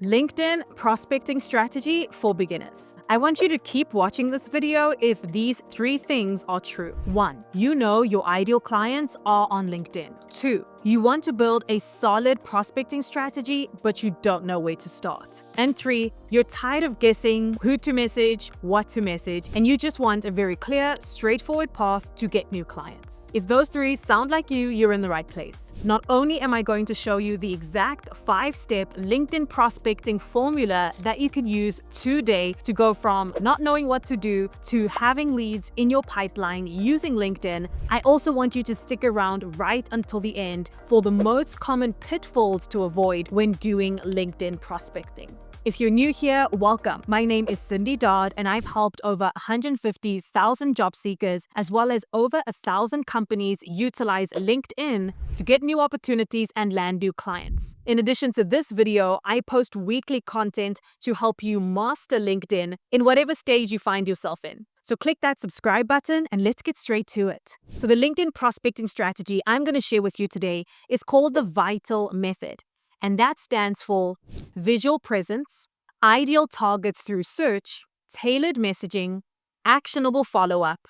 LinkedIn prospecting strategy for beginners. I want you to keep watching this video if these 3 things are true. 1. You know your ideal clients are on LinkedIn. 2. You want to build a solid prospecting strategy, but you don't know where to start. And 3. You're tired of guessing who to message, what to message, and you just want a very clear, straightforward path to get new clients. If those 3 sound like you're in the right place. Not only am I going to show you the exact 5-step LinkedIn prospecting formula that you can use today to go from not knowing what to do to having leads in your pipeline using LinkedIn, I also want you to stick around right until the end for the most common pitfalls to avoid when doing LinkedIn prospecting. If you're new here, welcome. My name is Dodd, and I've helped over 150,000 job seekers as well as over 1,000 companies utilize LinkedIn to get new opportunities and land new clients. In addition to this video, I post weekly content to help you master LinkedIn in whatever stage you find yourself in. So click that subscribe button and let's get straight to it. So the LinkedIn prospecting strategy I'm going to share with you today is called the VITAL method. And that stands for visual presence, ideal targets through search, tailored messaging, actionable follow-up,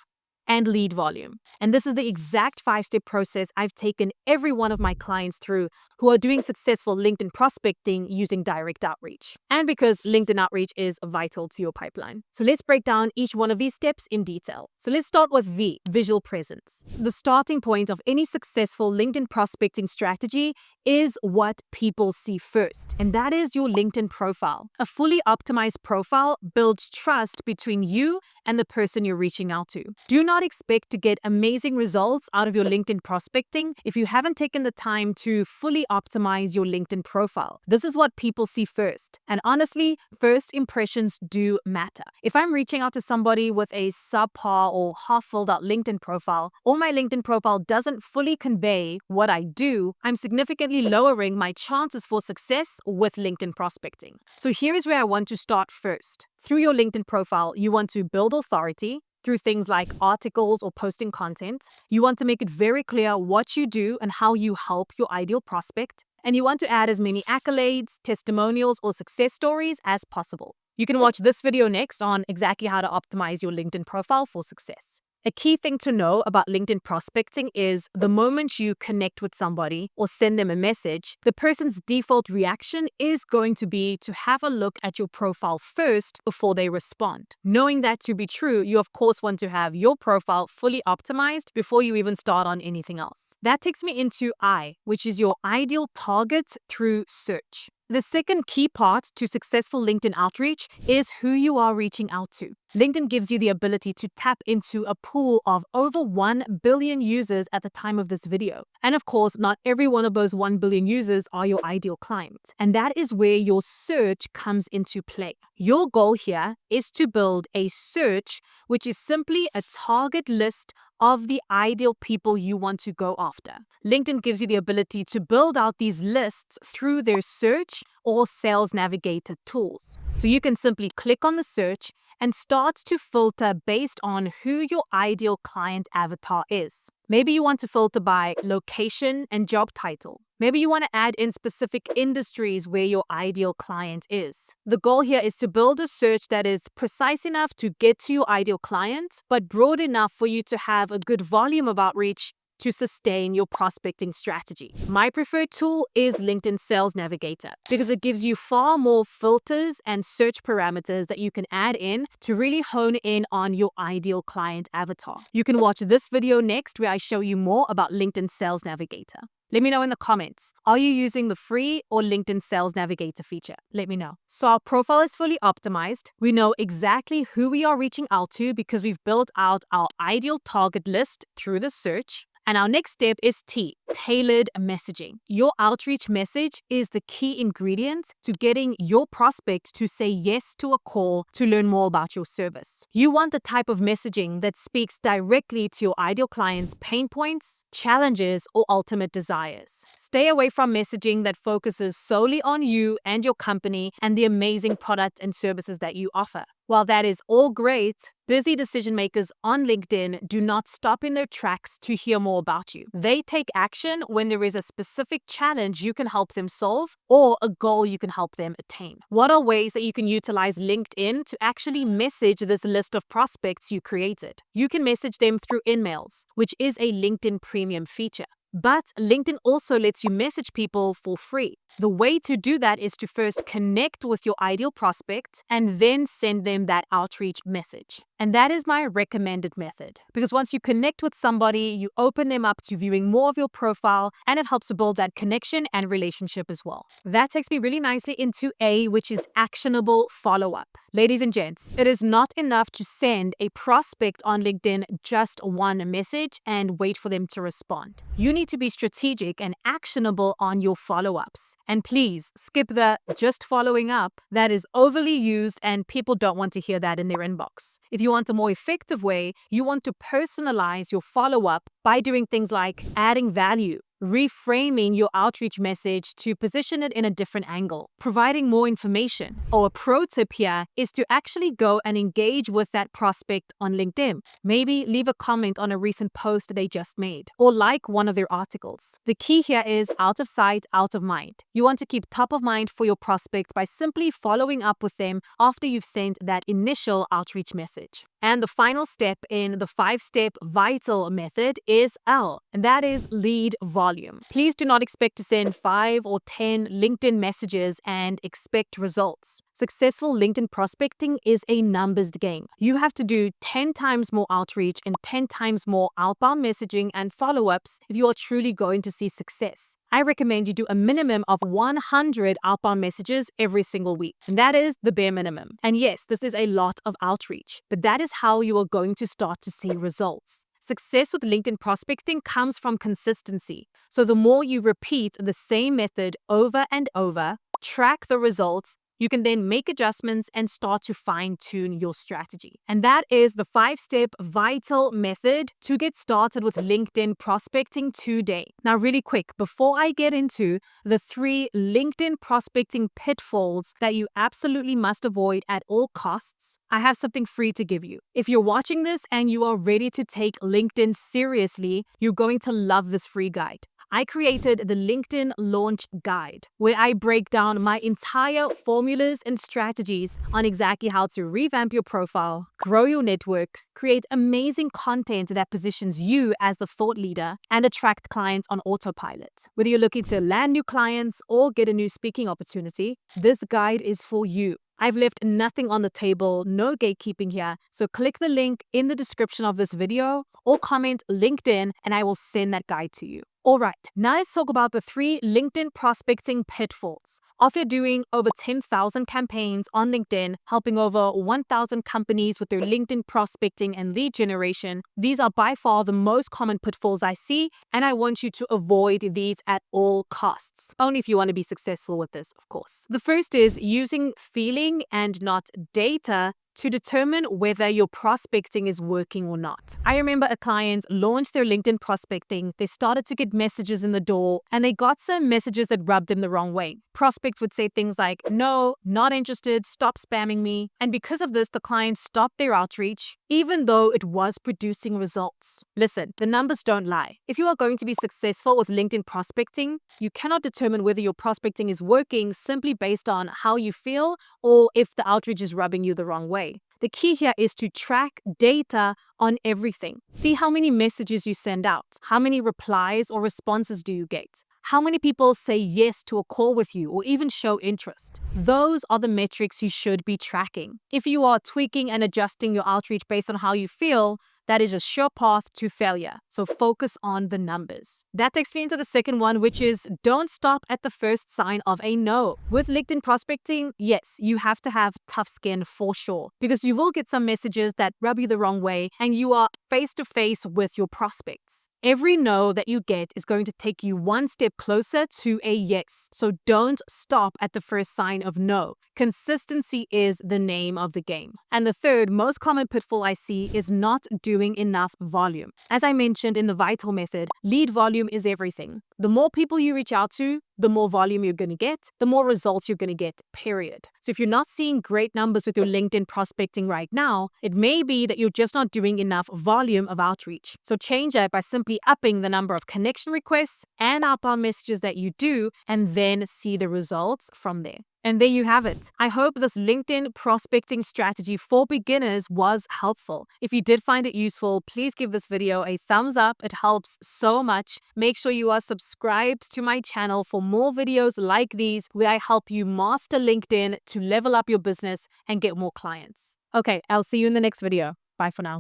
and lead volume. And this is the exact 5-step process I've taken every one of my clients through who are doing successful LinkedIn prospecting using direct outreach. And because LinkedIn outreach is vital to your pipeline. So let's break down each one of these steps in detail. So let's start with V, visual presence. The starting point of any successful LinkedIn prospecting strategy is what people see first, and that is your LinkedIn profile. A fully optimized profile builds trust between you and the person you're reaching out to. Do not expect to get amazing results out of your LinkedIn prospecting if you haven't taken the time to fully optimize your LinkedIn profile. This is what people see first. And honestly, first impressions do matter. If I'm reaching out to somebody with a subpar or half filled out LinkedIn profile, or my LinkedIn profile doesn't fully convey what I do, I'm significantly lowering my chances for success with LinkedIn prospecting. So here is where I want to start first. Through your LinkedIn profile, you want to build authority through things like articles or posting content. You want to make it very clear what you do and how you help your ideal prospect. And you want to add as many accolades, testimonials, or success stories as possible. You can watch this video next on exactly how to optimize your LinkedIn profile for success. A key thing to know about LinkedIn prospecting is the moment you connect with somebody or send them a message, the person's default reaction is going to be to have a look at your profile first before they respond. Knowing that to be true, you of course want to have your profile fully optimized before you even start on anything else. That takes me into I, which is your ideal target through search. The second key part to successful LinkedIn outreach is who you are reaching out to. LinkedIn gives you the ability to tap into a pool of over 1 billion users at the time of this video. And of course, not every one of those 1 billion users are your ideal client. And that is where your search comes into play. Your goal here is to build a search, which is simply a target list of the ideal people you want to go after. LinkedIn gives you the ability to build out these lists through their search or sales navigator tools. So you can simply click on the search and start to filter based on who your ideal client avatar is. Maybe you want to filter by location and job title. Maybe you want to add in specific industries where your ideal client is. The goal here is to build a search that is precise enough to get to your ideal client, but broad enough for you to have a good volume of outreach to sustain your prospecting strategy. My preferred tool is LinkedIn Sales Navigator because it gives you far more filters and search parameters that you can add in to really hone in on your ideal client avatar. You can watch this video next where I show you more about LinkedIn Sales Navigator. Let me know in the comments, are you using the free or LinkedIn Sales Navigator feature? Let me know. So our profile is fully optimized. We know exactly who we are reaching out to because we've built out our ideal target list through the search. And our next step is T, tailored messaging. Your outreach message is the key ingredient to getting your prospect to say yes to a call to learn more about your service. You want the type of messaging that speaks directly to your ideal client's pain points, challenges, or ultimate desires. Stay away from messaging that focuses solely on you and your company and the amazing product and services that you offer. While that is all great, busy decision makers on LinkedIn do not stop in their tracks to hear more about you. They take action when there is a specific challenge you can help them solve or a goal you can help them attain. What are ways that you can utilize LinkedIn to actually message this list of prospects you created? You can message them through InMails, which is a LinkedIn premium feature. But LinkedIn also lets you message people for free. The way to do that is to first connect with your ideal prospect and then send them that outreach message. And that is my recommended method, because once you connect with somebody, you open them up to viewing more of your profile, and it helps to build that connection and relationship as well. That takes me really nicely into A, which is actionable follow-up. Ladies and gents, it is not enough to send a prospect on LinkedIn just one message and wait for them to respond. You need to be strategic and actionable on your follow-ups. And please skip the just following up that is overly used and people don't want to hear that in their inbox. If you want a more effective way, you want to personalize your follow-up by doing things like adding value, reframing your outreach message to position it in a different angle, providing more information. Or a pro tip here is to actually go and engage with that prospect on LinkedIn. Maybe leave a comment on a recent post they just made, or like one of their articles. The key here is out of sight, out of mind. You want to keep top of mind for your prospect by simply following up with them after you've sent that initial outreach message. And the final step in the 5-step vital method is L, and that is lead volume. Please do not expect to send 5 or 10 LinkedIn messages and expect results. Successful LinkedIn prospecting is a numbers game. You have to do 10 times more outreach and 10 times more outbound messaging and follow-ups if you are truly going to see success. I recommend you do a minimum of 100 outbound messages every single week. And that is the bare minimum. And yes, this is a lot of outreach, but that is how you are going to start to see results. Success with LinkedIn prospecting comes from consistency. So the more you repeat the same method over and over, track the results, you can then make adjustments and start to fine-tune your strategy. And that is the 5-step vital method to get started with LinkedIn prospecting today. Now, really quick, before I get into the 3 LinkedIn prospecting pitfalls that you absolutely must avoid at all costs, I have something free to give you. If you're watching this and you are ready to take LinkedIn seriously, you're going to love this free guide. I created the LinkedIn Launch Guide, where I break down my entire formulas and strategies on exactly how to revamp your profile, grow your network, create amazing content that positions you as the thought leader, and attract clients on autopilot. Whether you're looking to land new clients or get a new speaking opportunity, this guide is for you. I've left nothing on the table, no gatekeeping here, so click the link in the description of this video or comment LinkedIn and I will send that guide to you. Alright, now let's talk about the 3 LinkedIn prospecting pitfalls. After doing over 10,000 campaigns on LinkedIn, helping over 1,000 companies with their LinkedIn prospecting and lead generation, these are by far the most common pitfalls I see, and I want you to avoid these at all costs. Only if you want to be successful with this, of course. The first is using feeling and not data to determine whether your prospecting is working or not. I remember a client launched their LinkedIn prospecting, they started to get messages in the door, and they got some messages that rubbed them the wrong way. Prospects would say things like, "No, not interested, stop spamming me." And because of this, the client stopped their outreach, even though it was producing results. Listen, the numbers don't lie. If you are going to be successful with LinkedIn prospecting, you cannot determine whether your prospecting is working simply based on how you feel or if the outreach is rubbing you the wrong way. The key here is to track data on everything. See how many messages you send out. How many replies or responses do you get? How many people say yes to a call with you or even show interest? Those are the metrics you should be tracking. If you are tweaking and adjusting your outreach based on how you feel, that is a sure path to failure. So focus on the numbers. That takes me into the second one, which is don't stop at the first sign of a no. With LinkedIn prospecting, yes, you have to have tough skin for sure, because you will get some messages that rub you the wrong way and you are face to face with your prospects. Every no that you get is going to take you one step closer to a yes. So don't stop at the first sign of no. Consistency is the name of the game. And the third most common pitfall I see is not doing enough volume. As I mentioned in the vital method, lead volume is everything. The more people you reach out to, the more volume you're going to get, the more results you're going to get, period. So if you're not seeing great numbers with your LinkedIn prospecting right now, it may be that you're just not doing enough volume of outreach. So change that by simply upping the number of connection requests and outbound messages that you do, and then see the results from there. And there you have it. I hope this LinkedIn prospecting strategy for beginners was helpful. If you did find it useful, please give this video a thumbs up. It helps so much. Make sure you are subscribed to my channel for more videos like these where I help you master LinkedIn to level up your business and get more clients. Okay, I'll see you in the next video. Bye for now.